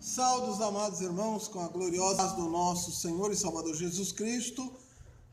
Saudos, amados irmãos, com a gloriosa paz do nosso Senhor e Salvador Jesus Cristo.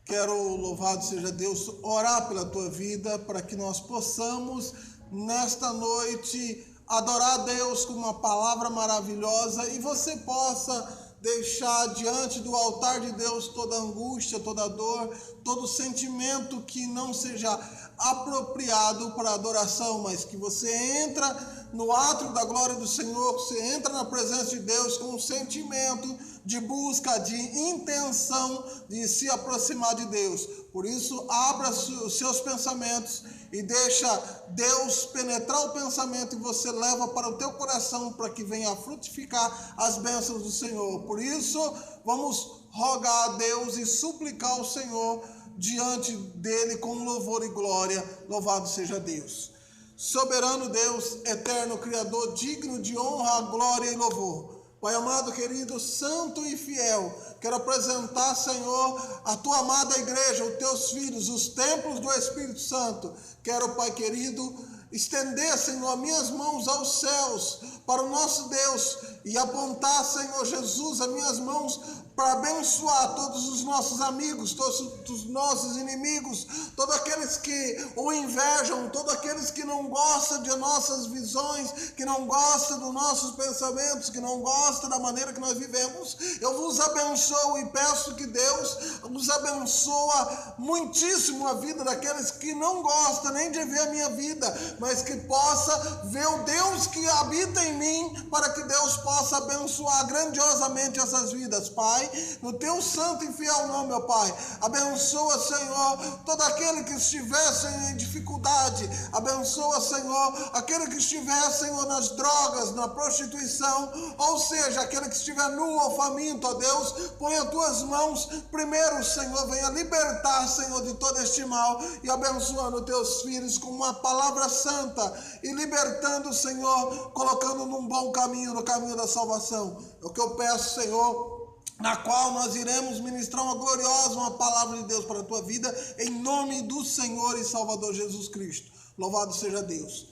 Quero, louvado seja Deus, orar pela tua vida para que nós possamos, nesta noite, adorar a Deus com uma palavra maravilhosa e você possa deixar diante do altar de Deus toda angústia, toda dor, todo sentimento que não seja apropriado para adoração, mas que você entra no átrio da glória do Senhor, você entra na presença de Deus com um sentimento de busca, de intenção de se aproximar de Deus. Por isso, abra os seus pensamentos e deixa Deus penetrar o pensamento e você leva para o teu coração para que venha a frutificar as bênçãos do Senhor. Por isso, vamos rogar a Deus e suplicar ao Senhor diante dele com louvor e glória. Louvado seja Deus. Soberano Deus, eterno Criador, digno de honra, glória e louvor. Pai amado, querido, santo e fiel, quero apresentar, Senhor, a tua amada igreja, os teus filhos, os templos do Espírito Santo. Quero, Pai querido, estender, Senhor, minhas mãos aos céus para o nosso Deus e apontar, Senhor Jesus, as minhas mãos para abençoar todos os nossos amigos, todos os nossos inimigos, todos aqueles que o invejam, todos aqueles que não gostam de nossas visões, que não gostam dos nossos pensamentos, que não gostam da maneira que nós vivemos. Eu vos abençoo e peço que Deus vos abençoa muitíssimo a vida daqueles que não gostam nem de ver a minha vida, mas que possa ver o Deus que habita em mim, para que Deus possa abençoar grandiosamente essas vidas, Pai. No teu santo e fiel nome, ó Pai, abençoa, Senhor, todo aquele que estiver, Senhor, em dificuldade. Abençoa, Senhor, aquele que estiver, Senhor, nas drogas, na prostituição, ou seja, aquele que estiver nu ou faminto, ó Deus, põe as tuas mãos primeiro, Senhor, venha libertar, Senhor, de todo este mal e abençoando teus filhos com uma palavra santa e libertando, Senhor, colocando num bom caminho, no caminho da salvação. É o que eu peço, Senhor, na qual nós iremos ministrar uma palavra de Deus para a tua vida, em nome do Senhor e Salvador Jesus Cristo. Louvado seja Deus.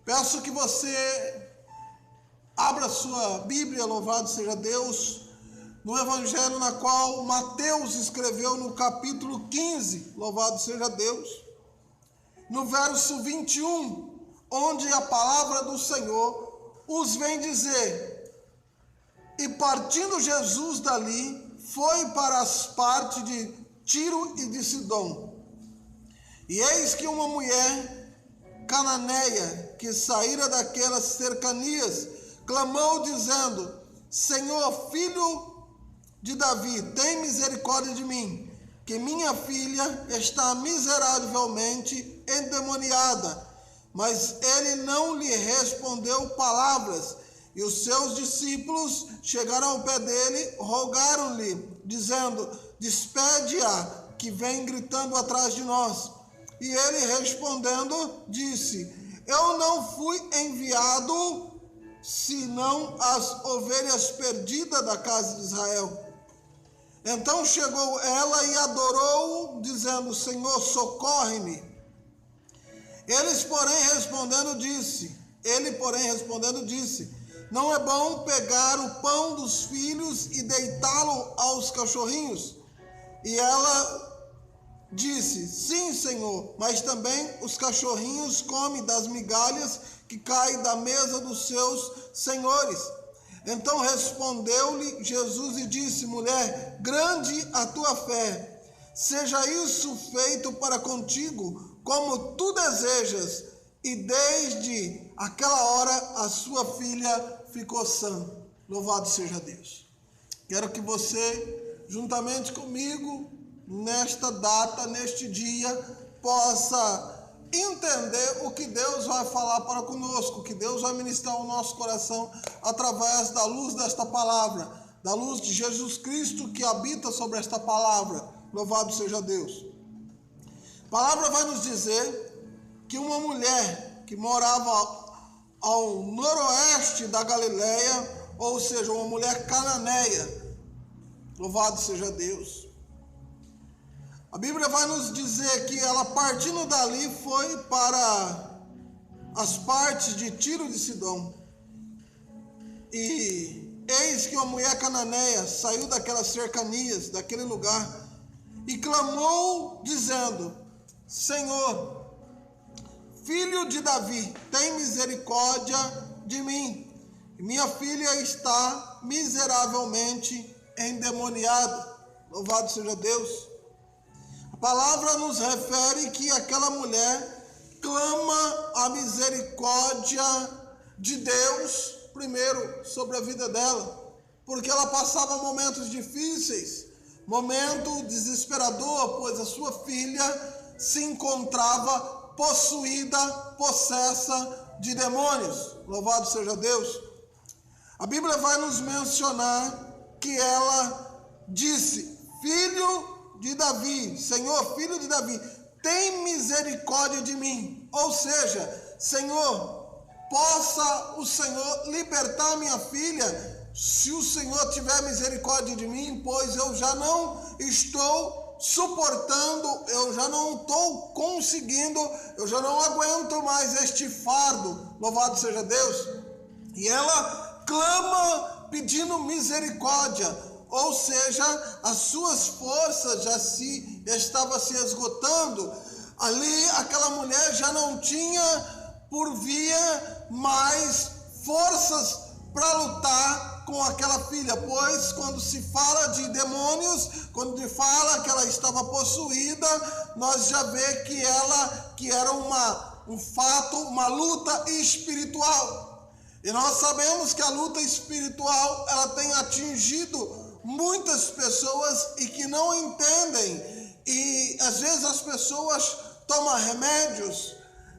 Peço que você abra sua Bíblia, louvado seja Deus, no Evangelho na qual Mateus escreveu no capítulo 15, louvado seja Deus, no verso 21, onde a palavra do Senhor os vem dizer: e partindo Jesus dali, foi para as partes de Tiro e de Sidom. E eis que uma mulher cananeia, que saíra daquelas cercanias, clamou dizendo: Senhor, filho de Davi, tem misericórdia de mim, que minha filha está miseravelmente endemoniada. Mas ele não lhe respondeu palavras. E os seus discípulos chegaram ao pé dele, rogaram-lhe, dizendo: despede-a, que vem gritando atrás de nós. E ele respondendo, disse: eu não fui enviado, senão as ovelhas perdidas da casa de Israel. Então chegou ela e adorou-o, dizendo: Senhor, socorre-me. Ele, porém, respondendo, disse: não é bom pegar o pão dos filhos e deitá-lo aos cachorrinhos? E ela disse: sim, Senhor, mas também os cachorrinhos comem das migalhas que caem da mesa dos seus senhores. Então respondeu-lhe Jesus e disse: mulher, grande a tua fé, seja isso feito para contigo, como tu desejas. E desde aquela hora a sua filha ficou sã. Louvado seja Deus. Quero que você, juntamente comigo, nesta data, neste dia, possa entender o que Deus vai falar para conosco, que Deus vai ministrar o nosso coração através da luz desta palavra, da luz de Jesus Cristo que habita sobre esta palavra. Louvado seja Deus. A palavra vai nos dizer que uma mulher que morava ao noroeste da Galileia, ou seja, uma mulher cananeia, louvado seja Deus, a Bíblia vai nos dizer que ela, partindo dali, foi para as partes de Tiro de Sidom. E eis que uma mulher cananeia saiu daquelas cercanias, daquele lugar, e clamou, dizendo: Senhor, filho de Davi, tem misericórdia de mim. Minha filha está miseravelmente endemoniada. Louvado seja Deus. A palavra nos refere que aquela mulher clama a misericórdia de Deus, primeiro, sobre a vida dela, porque ela passava momentos difíceis, momento desesperador, pois a sua filha se encontrava possuída, possessa de demônios. Louvado seja Deus. A Bíblia vai nos mencionar que ela disse: Filho de Davi, Senhor, filho de Davi, tem misericórdia de mim. Ou seja, Senhor, possa o Senhor libertar minha filha, se o Senhor tiver misericórdia de mim, pois eu já não estou suportando, eu já não estou conseguindo, eu já não aguento mais este fardo. Louvado seja Deus. E ela clama pedindo misericórdia. Ou seja, as suas forças estavam se esgotando. Ali aquela mulher já não tinha por via mais forças para lutar com aquela filha, pois quando se fala de demônios, quando se fala que ela estava possuída, nós já vê que era um fato, uma luta espiritual. E nós sabemos que a luta espiritual, ela tem atingido muitas pessoas e que não entendem, e às vezes as pessoas tomam remédios,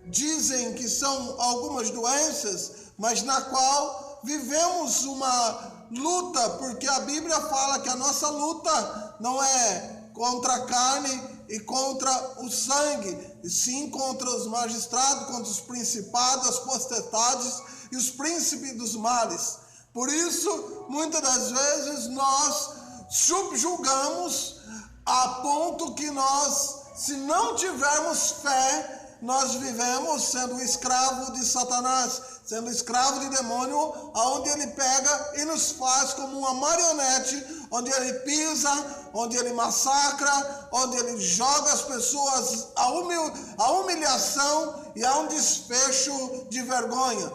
dizem que são algumas doenças, mas na qual vivemos uma luta, porque a Bíblia fala que a nossa luta não é contra a carne e contra o sangue, e sim contra os magistrados, contra os principados, as potestades e os príncipes dos males. Por isso, muitas das vezes, nós subjugamos a ponto que nós, se não tivermos fé, nós vivemos sendo escravo de Satanás, sendo escravo de demônio, onde ele pega e nos faz como uma marionete, onde ele pisa, onde ele massacra, onde ele joga as pessoas à humilhação e a um desfecho de vergonha.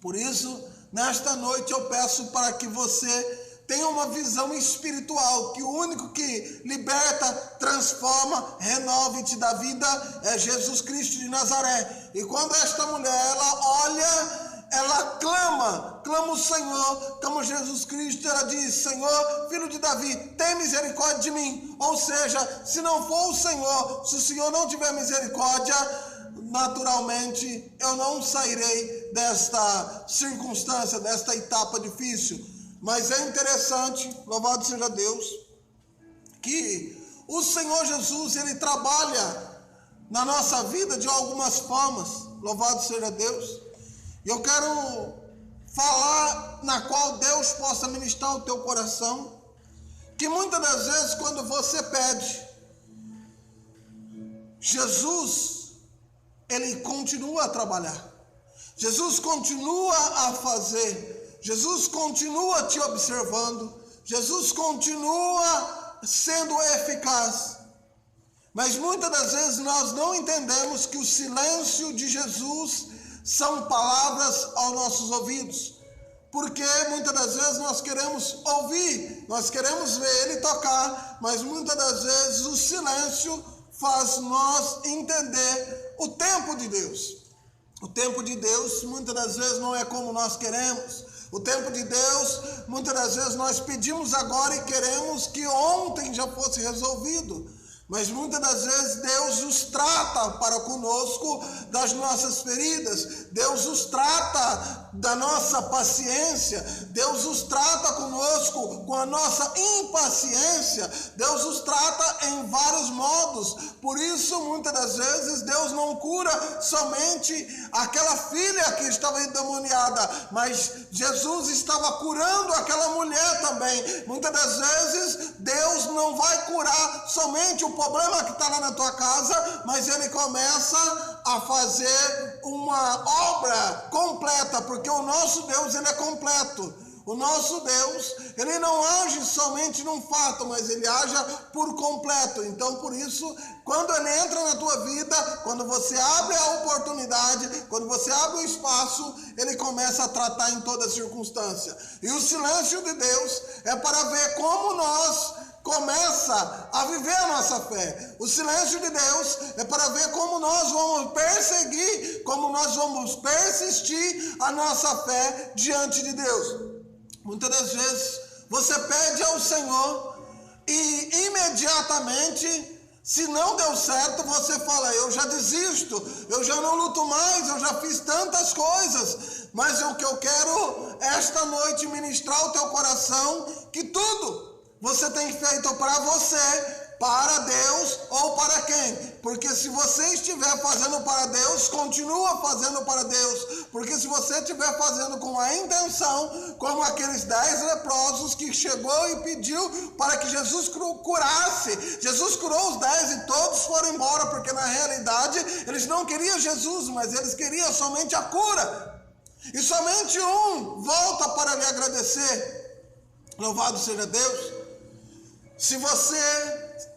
Por isso, nesta noite eu peço para que você tenha uma visão espiritual, que o único que liberta, transforma, renova e te dá vida é Jesus Cristo de Nazaré. E quando esta mulher, ela olha, ela clama o Senhor, clama Jesus Cristo, ela diz: Senhor, filho de Davi, tem misericórdia de mim. Ou seja, se não for o Senhor, se o Senhor não tiver misericórdia, naturalmente eu não sairei desta circunstância, desta etapa difícil. Mas é interessante, louvado seja Deus, que o Senhor Jesus, ele trabalha na nossa vida de algumas formas. Louvado seja Deus. E eu quero falar na qual Deus possa ministrar o teu coração, que muitas das vezes quando você pede, Jesus, ele continua a trabalhar. Jesus continua a fazer. Jesus continua te observando. Jesus continua sendo eficaz. Mas muitas das vezes nós não entendemos que o silêncio de Jesus são palavras aos nossos ouvidos. Porque muitas das vezes nós queremos ouvir, nós queremos ver ele tocar, mas muitas das vezes o silêncio faz nós entender o tempo de Deus. O tempo de Deus muitas das vezes não é como nós queremos. O tempo de Deus, muitas das vezes nós pedimos agora e queremos que ontem já fosse resolvido. Mas muitas das vezes Deus os trata para conosco das nossas feridas. Deus os trata da nossa paciência. Deus os trata conosco com a nossa impaciência. Deus os trata em vários modos. Por isso, muitas das vezes, Deus não cura somente aquela filha que estava endemoniada, mas Jesus estava curando aquela mulher também. Muitas das vezes, Deus não vai curar somente o problema que está lá na tua casa, mas ele começa a fazer uma obra completa, porque o nosso Deus, ele é completo. O nosso Deus, ele não age somente num fato, mas ele age por completo. Então, por isso, quando ele entra na tua vida, quando você abre a oportunidade, quando você abre o espaço, ele começa a tratar em toda circunstância. E o silêncio de Deus é para ver como nós começa a viver a nossa fé. O silêncio de Deus é para ver como nós vamos perseguir, como nós vamos persistir a nossa fé diante de Deus. Muitas das vezes você pede ao Senhor e imediatamente, se não deu certo, você fala: eu já desisto, eu já não luto mais, eu já fiz tantas coisas. Mas o que eu quero esta noite ministrar ao teu coração, que tudo você tem feito para você, para Deus ou para quem? Porque se você estiver fazendo para Deus, continua fazendo para Deus. Porque se você estiver fazendo com a intenção, como aqueles 10 leprosos que chegou e pediu para que Jesus curasse. Jesus curou os 10 e todos foram embora, porque na realidade eles não queriam Jesus, mas eles queriam somente a cura. E somente um volta para lhe agradecer. Louvado seja Deus. Se você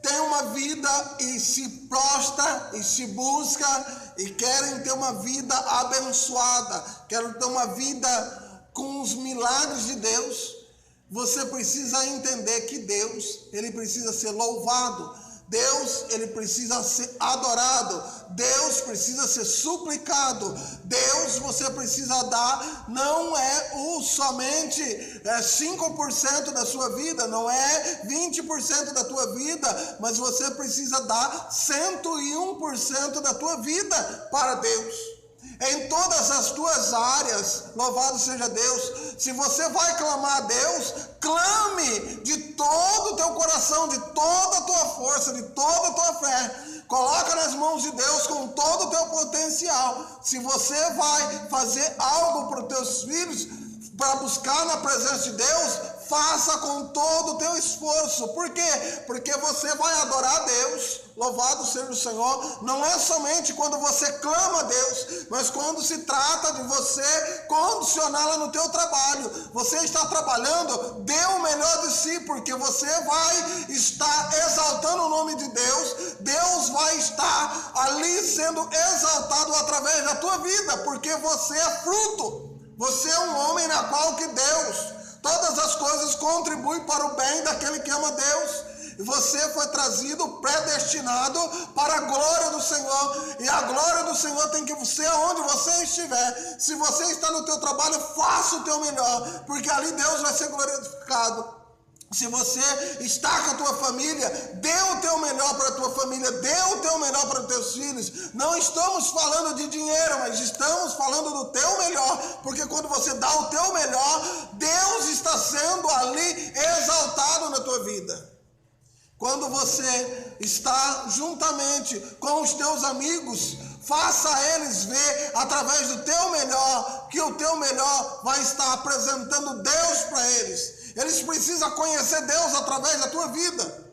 tem uma vida e se prostra e se busca e querem ter uma vida abençoada, querem ter uma vida com os milagres de Deus, você precisa entender que Deus, ele precisa ser louvado. Deus, ele precisa ser adorado. Deus precisa ser suplicado. Deus, você precisa dar, não é somente 5% da sua vida, não é 20% da tua vida, mas você precisa dar 101% da tua vida para Deus. Em todas as tuas áreas, louvado seja Deus. Se você vai clamar a Deus, clame de todo o teu coração, de toda a tua força, de toda a tua fé. Coloca nas mãos de Deus com todo o teu potencial. Se você vai fazer algo para os teus filhos, para buscar na presença de Deus, faça com todo o teu esforço. Por quê? Porque você vai adorar a Deus. Louvado seja o Senhor. Não é somente quando você clama a Deus, mas quando se trata de você condicioná-la no teu trabalho. Você está trabalhando, dê o melhor de si, porque você vai estar exaltando o nome de Deus. Deus vai estar ali sendo exaltado através da tua vida, porque você é fruto. Você é um homem na qual que Deus, todas as coisas contribuem para o bem daquele que ama Deus. E você foi trazido, predestinado para a glória do Senhor. E a glória do Senhor tem que ser onde você estiver. Se você está no teu trabalho, faça o teu melhor, porque ali Deus vai ser glorificado. Se você está com a tua família, dê o teu melhor para a tua família, dê o teu melhor para os teus filhos. Não estamos falando de dinheiro, mas estamos falando do teu melhor, porque quando você dá o teu melhor, Deus está sendo ali exaltado na tua vida. Quando você está juntamente com os teus amigos, faça eles ver através do teu melhor, que o teu melhor vai estar apresentando Deus para eles. Eles precisam conhecer Deus através da tua vida.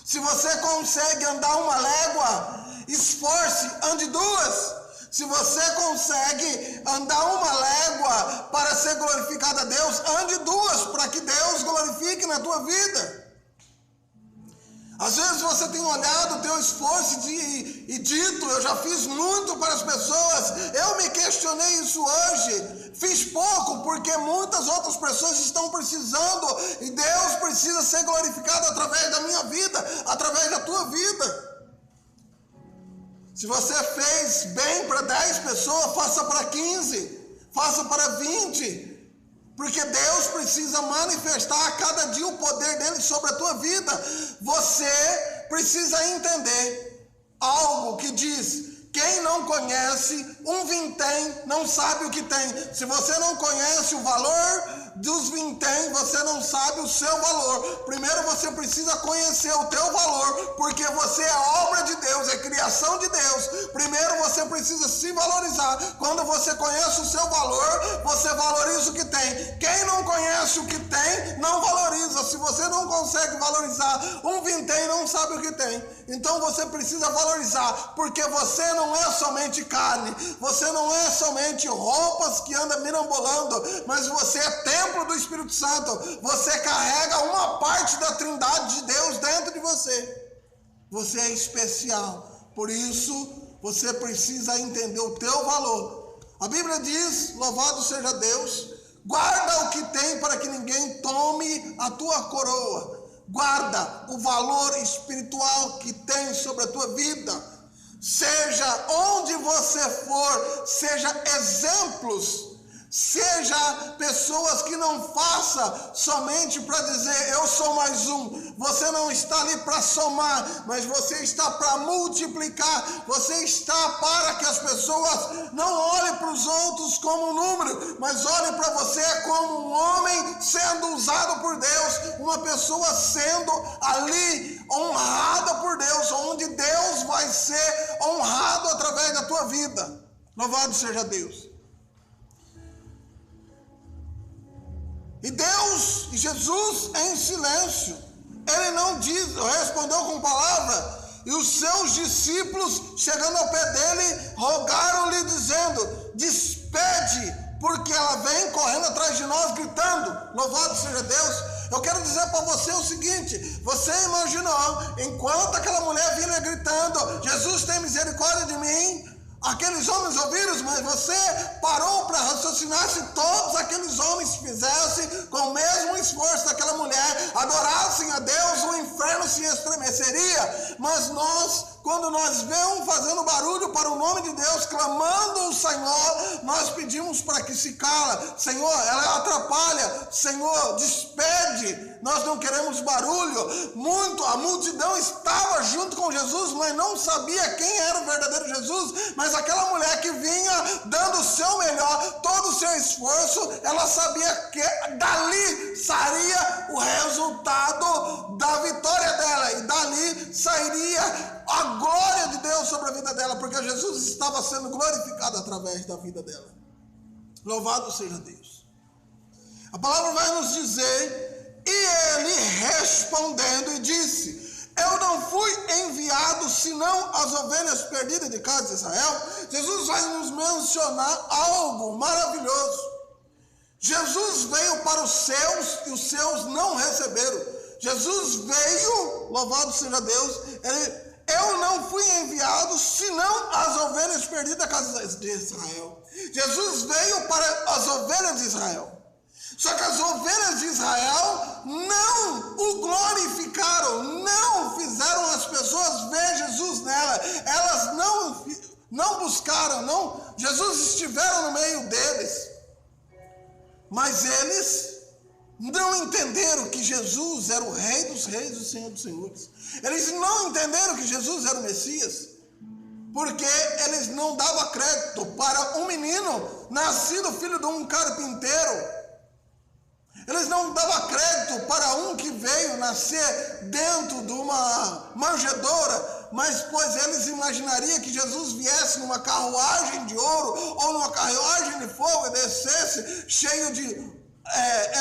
Se você consegue andar 1 légua, esforce, ande 2. Se você consegue andar 1 légua para ser glorificado a Deus, ande 2 para que Deus glorifique na tua vida. Às vezes você tem olhado o teu esforço e dito: eu já fiz muito para as pessoas. Eu me questionei isso hoje. Fiz pouco porque muitas outras pessoas estão precisando. E Deus precisa ser glorificado através da minha vida, através da tua vida. Se você fez bem para 10 pessoas, faça para 15, faça para 20. Porque Deus precisa manifestar a cada dia o poder dele sobre a tua vida. Você precisa entender algo que diz: quem não conhece um vintém não sabe o que tem. Se você não conhece o valor dos vintém, você não sabe o seu valor. Primeiro você precisa conhecer o teu valor, porque você é obra de Deus, é criação de Deus. Primeiro você precisa se valorizar. Quando você conhece o seu valor, você valoriza o que tem. Quem não conhece o que tem, não valoriza. Se você não consegue valorizar um vintém, não sabe o que tem. Então você precisa valorizar, porque você não não é somente carne, você não é somente roupas que andam mirambolando, mas você é templo do Espírito Santo. Você carrega uma parte da Trindade de Deus dentro de você. Você é especial, por isso você precisa entender o teu valor. A Bíblia diz, louvado seja Deus, guarda o que tem para que ninguém tome a tua coroa. Guarda o valor espiritual que tem sobre a tua vida. Seja onde você for, seja exemplos. Seja pessoas que não façam somente para dizer eu sou mais um. Você não está ali para somar, mas você está para multiplicar. Você está para que as pessoas não olhem para os outros como um número, mas olhem para você como um homem sendo usado por Deus, uma pessoa sendo ali honrada por Deus, onde Deus vai ser honrado através da tua vida. Louvado seja Deus. E Deus, e Jesus em silêncio, ele não diz, respondeu com palavra, e os seus discípulos, chegando ao pé dele, rogaram-lhe dizendo, despede, porque ela vem correndo atrás de nós, gritando, louvado seja Deus. Eu quero dizer para você o seguinte, você imaginou, enquanto aquela mulher vinha gritando, Jesus tem misericórdia de mim, aqueles homens ouviram, mas você parou para raciocinar se todos aqueles homens fizessem com o mesmo esforço daquela mulher, adorassem a Deus, o inferno se estremeceria. Mas nós, quando nós vemos fazendo barulho para o nome de Deus, clamando o Senhor, nós pedimos para que se cala. Senhor, ela atrapalha. Senhor, despede. Nós não queremos barulho. A multidão estava junto com Jesus, mas não sabia quem era o verdadeiro Jesus. Mas aquela mulher que vinha dando o seu melhor, todo o seu esforço, ela sabia que dali sairia o resultado da vitória dela. E dali sairia a glória de Deus sobre a vida dela, porque Jesus estava sendo glorificado através da vida dela. Louvado seja Deus. A palavra vai nos dizer, e ele respondendo e disse, eu não fui enviado senão as ovelhas perdidas de casa de Israel. Jesus vai nos mencionar algo maravilhoso. Jesus veio para os seus e os seus não receberam. Jesus veio, louvado seja Deus, eu não fui enviado senão as ovelhas perdidas da casa de Israel. Jesus veio para as ovelhas de Israel. Só que as ovelhas de Israel não o glorificaram, não fizeram as pessoas ver Jesus nela. Elas não buscaram, Jesus estiveram no meio deles. Mas eles não entenderam que Jesus era o Rei dos Reis e o Senhor dos Senhores. Eles não entenderam que Jesus era o Messias, porque eles não davam crédito para um menino nascido filho de um carpinteiro. Eles não davam crédito para um que veio nascer dentro de uma manjedoura, mas pois eles imaginariam que Jesus viesse numa carruagem de ouro ou numa carruagem de fogo e descesse cheio de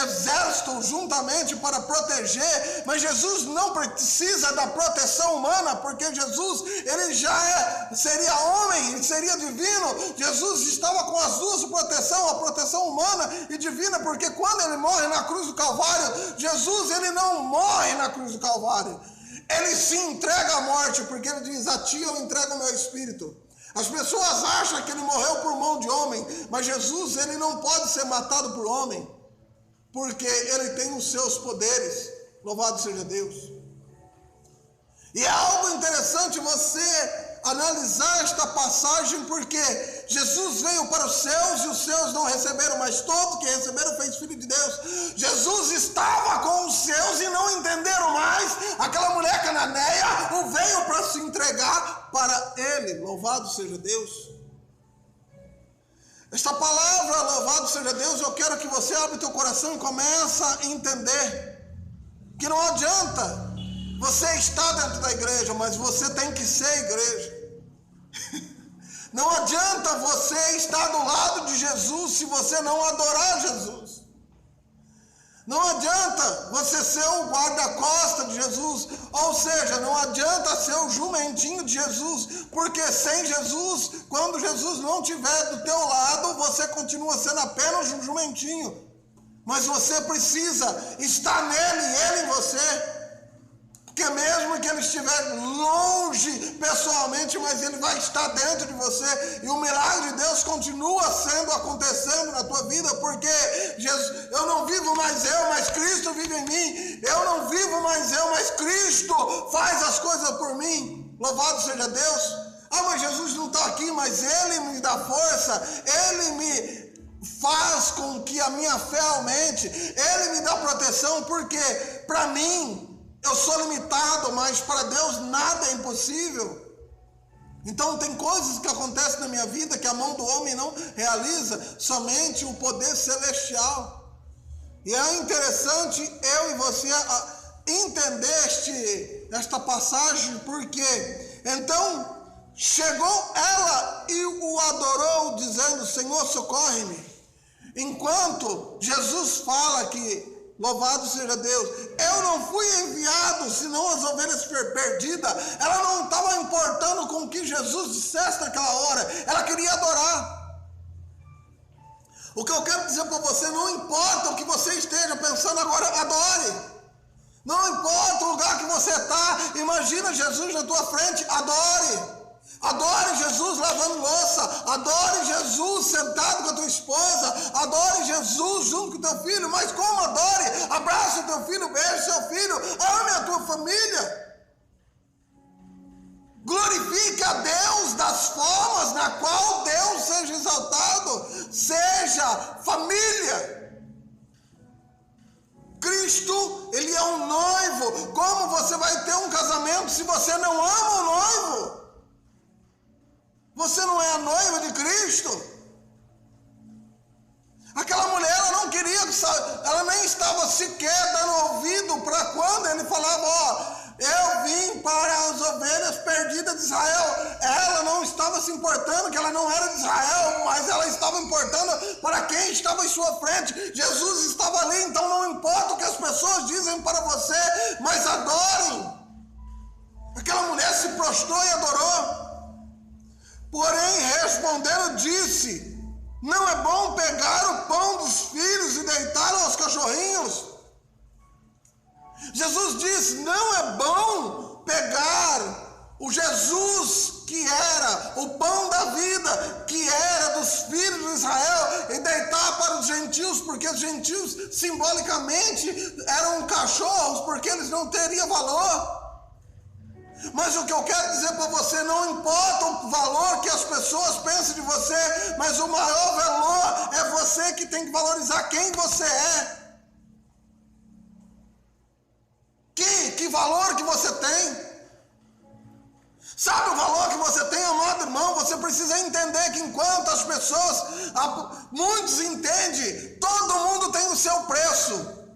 exército juntamente para proteger. Mas Jesus não precisa da proteção humana, porque Jesus, ele já seria homem, seria divino. Jesus estava com as duas proteções, a proteção humana e divina, porque quando ele morre na cruz do Calvário, Jesus, ele não morre na cruz do Calvário, ele se entrega à morte, porque ele diz, a ti eu entrego o meu espírito. As pessoas acham que ele morreu por mão de homem, mas Jesus, ele não pode ser matado por homem, porque ele tem os seus poderes. Louvado seja Deus. E é algo interessante você analisar esta passagem, porque Jesus veio para os seus e os seus não receberam, mas todos que receberam fez filho de Deus. Jesus estava com os seus e não entenderam mais. Aquela mulher cananeia o veio para se entregar para ele. Louvado seja Deus. Esta palavra, louvado seja Deus, eu quero que você abra teu coração e comece a entender que não adianta você estar dentro da igreja, mas você tem que ser igreja. Não adianta você estar do lado de Jesus se você não adorar Jesus. Não adianta você ser o guarda-costas de Jesus, ou seja, não adianta ser o jumentinho de Jesus, porque sem Jesus, quando Jesus não estiver do teu lado, você continua sendo apenas um jumentinho. Mas você precisa estar nele e ele em você. Porque mesmo que ele estiver longe pessoalmente, mas ele vai estar dentro de você. E o milagre de Deus continua acontecendo na tua vida, porque Jesus, eu não vivo mais eu, mas Cristo vive em mim. Eu não vivo mais eu, mas Cristo faz as coisas por mim. Louvado seja Deus. Ah, mas Jesus não está aqui, mas Ele me dá força. Ele me faz com que a minha fé aumente. Ele me dá proteção, porque para mim, eu sou limitado, mas para Deus nada é impossível. Então tem coisas que acontecem na minha vida que a mão do homem não realiza, somente o poder celestial. E é interessante eu e você entender esta passagem, porque então chegou ela e o adorou, dizendo: Senhor, socorre-me. Enquanto Jesus fala que, louvado seja Deus, eu não fui enviado senão as ovelhas perdidas. Ela não estava importando com o que Jesus dissesse naquela hora. Ela queria adorar. O que eu quero dizer para você, não importa o que você esteja pensando agora, adore. Não importa o lugar que você está, imagina Jesus na tua frente, adore. Adore Jesus lavando louça, adore Jesus sentado com a tua esposa, adore Jesus junto com o teu filho. Mas como adore? Abraça o teu filho, beije seu filho, ame a tua família. Glorifique a Deus das formas na qual Deus seja exaltado. Seja família. Cristo, Ele é um noivo. Como você vai ter um casamento se você não ama o noivo? Você não é a noiva de Cristo? Aquela mulher, ela não queria, ela nem estava sequer dando ouvido para quando ele falava: eu vim para as ovelhas perdidas de Israel. Ela não estava se importando que ela não era de Israel, mas ela estava importando para quem estava em sua frente. Jesus estava ali, então não importa o que as pessoas dizem para você, mas adorem. Aquela mulher se prostrou e adorou. Porém, respondendo, disse: não é bom pegar o pão dos filhos e deitá-lo aos cachorrinhos. Jesus disse: não é bom pegar o Jesus que era o pão da vida, que era dos filhos de Israel, e deitar para os gentios, porque os gentios simbolicamente eram cachorros, porque eles não teriam valor. Mas o que eu quero dizer para você, não importa o valor que as pessoas pensam de você, mas o maior valor é você que tem que valorizar quem você é. Que valor que você tem? Sabe o valor que você tem, amado irmão? Você precisa entender que enquanto as pessoas, muitos entendem, todo mundo tem o seu preço.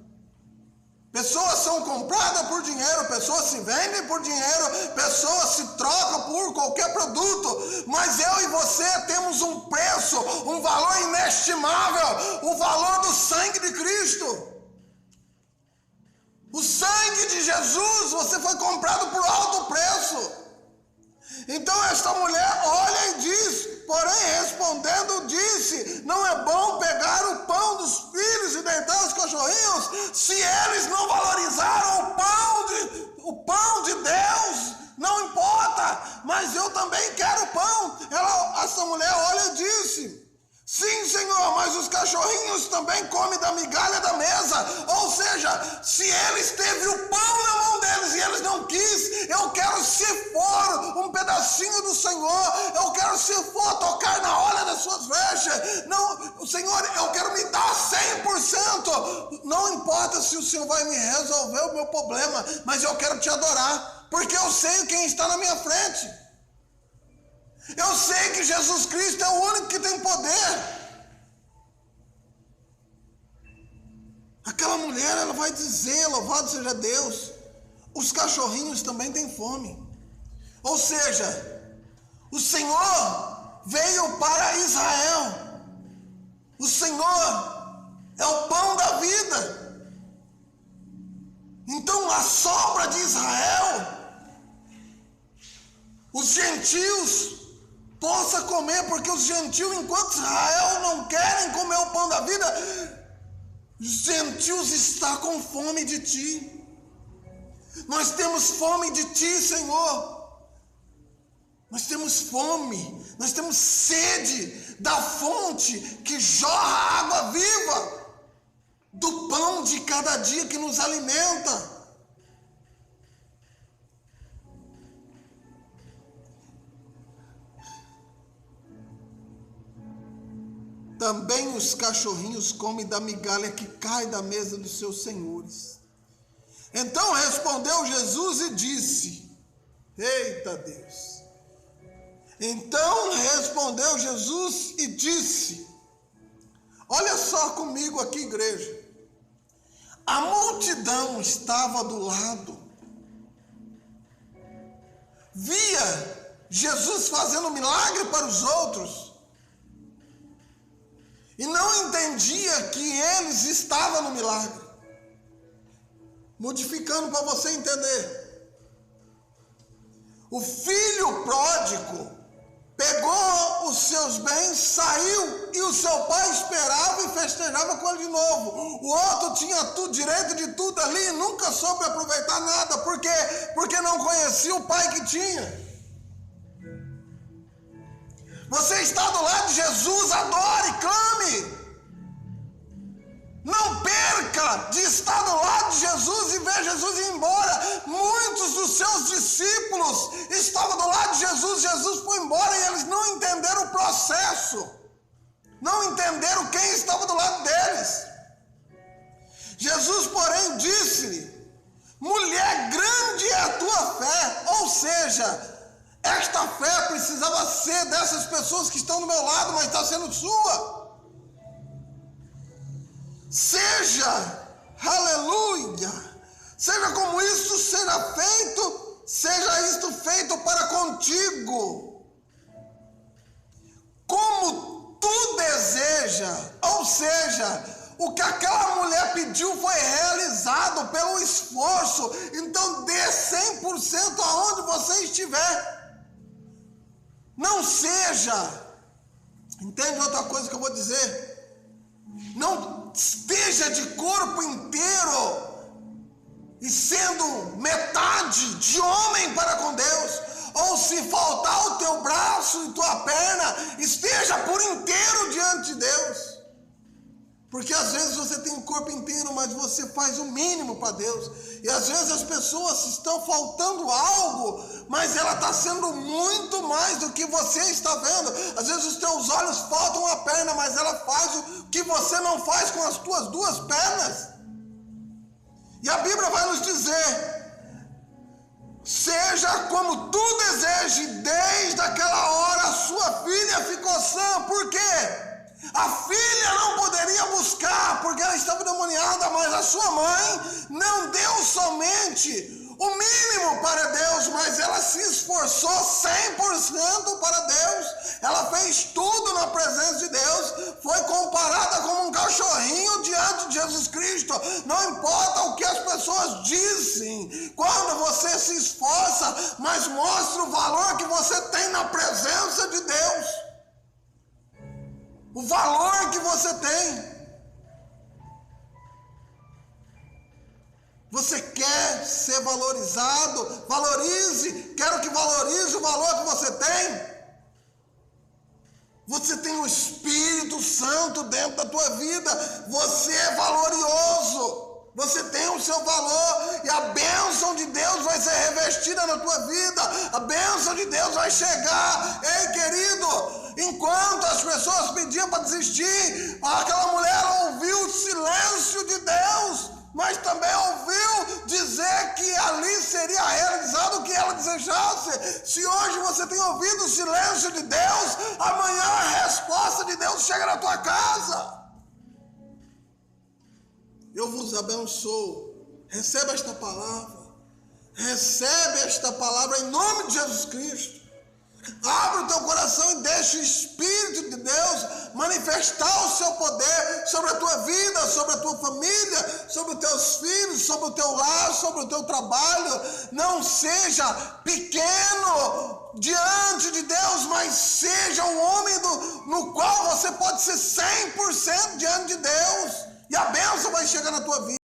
Pessoas são compradas por dinheiro, pessoas se vendem por dinheiro, pessoas se trocam por qualquer produto, mas eu e você temos um preço, um valor inestimável, o valor do sangue de Cristo. O sangue de Jesus, você foi comprado por alto preço. Então esta mulher olha e diz, porém respondendo disse: não é bom pegar o pão dos filhos e deitar os cachorrinhos. Se eles não valorizaram o pão de Deus, não importa, mas eu também quero pão. Essa mulher olha e disse: sim, Senhor, mas os cachorrinhos também comem da migalha da mesa. Ou seja, se eles teve o pão na mão deles e eles não quis, eu quero, se for um pedacinho do Senhor, eu quero, se for tocar na orla das suas vestes, não, Senhor, eu quero me dar 100%. Não importa se o Senhor vai me resolver o meu problema, mas eu quero te adorar, porque eu sei quem está na minha frente. Eu sei que Jesus Cristo é o único que tem poder. Aquela mulher, ela vai dizer, louvado seja Deus, os cachorrinhos também têm fome. Ou seja, o Senhor veio para Israel. O Senhor é o pão da vida. Então a sobra de Israel, os gentios, possa comer, porque os gentios, enquanto Israel não querem comer o pão da vida, os gentios estão com fome de ti. Nós temos fome de ti, Senhor. Nós temos fome, nós temos sede da fonte que jorra água viva, do pão de cada dia que nos alimenta. Também os cachorrinhos comem da migalha que cai da mesa dos seus senhores. Então respondeu Jesus e disse, eita Deus. Então respondeu Jesus e disse, olha só comigo aqui, igreja. A multidão estava do lado. Via Jesus fazendo milagre para os outros. E não entendia que eles estavam no milagre. Modificando para você entender. O filho pródigo pegou os seus bens, saiu e o seu pai esperava e festejava com ele de novo. O outro tinha tudo, direito de tudo ali e nunca soube aproveitar nada. Por quê? Porque não conhecia o pai que tinha. Você está do lado de Jesus, adore, clame. Não perca de estar do lado de Jesus e ver Jesus ir embora. Muitos dos seus discípulos estavam do lado de Jesus, Jesus foi embora e eles não entenderam o processo. Não entenderam quem estava do lado deles. Jesus, porém, disse-lhe, mulher, grande é a tua fé. Ou seja, esta fé precisava ser dessas pessoas que estão do meu lado, mas está sendo sua. Seja, aleluia, seja como isso seja feito, seja isto feito para contigo, como tu deseja. Ou seja, o que aquela mulher pediu foi realizado pelo esforço. Então dê 100% aonde você estiver. Não seja, entende outra coisa que eu vou dizer? Não esteja de corpo inteiro e sendo metade de homem para com Deus. Ou se faltar o teu braço e tua perna, esteja por inteiro diante de Deus. Porque às vezes você tem o corpo inteiro, mas você faz o mínimo para Deus. E às vezes as pessoas estão faltando algo, mas ela está sendo muito mais do que você está vendo. Às vezes os teus olhos faltam uma perna, mas ela faz o que você não faz com as tuas duas pernas. E a Bíblia vai nos dizer, seja como tu desejes. Desde aquela hora a sua filha ficou sã. Por quê? A filha não poderia buscar porque ela estava endemoniada, mas a sua mãe não deu somente o mínimo para Deus, mas ela se esforçou 100% para Deus. Ela fez tudo na presença de Deus, foi comparada como um cachorrinho diante de Jesus Cristo. Não importa o que as pessoas dizem, quando você se esforça, mas mostra o valor que você tem na presença de Deus. O valor que você tem. Você quer ser valorizado? Valorize. Quero que valorize o valor que você tem. Você tem o Espírito Santo dentro da tua vida. Você é valoroso. Você tem o seu valor. E a bênção de Deus vai ser revestida na tua vida. A bênção de Deus vai chegar. Ei, querido, enquanto as pessoas pediam para desistir, aquela mulher ouviu o silêncio de Deus, mas também ouviu dizer que ali seria realizado o que ela desejasse. Se hoje você tem ouvido o silêncio de Deus, amanhã a resposta de Deus chega na tua casa. Eu vos abençoo. Receba esta palavra. Recebe esta palavra em nome de Jesus Cristo. Abre o teu coração e deixa o Espírito de Deus manifestar o seu poder sobre a tua vida, sobre a tua família, sobre os teus filhos, sobre o teu lar, sobre o teu trabalho. Não seja pequeno diante de Deus, mas seja um homem no qual você pode ser 100% diante de Deus. E a bênção vai chegar na tua vida.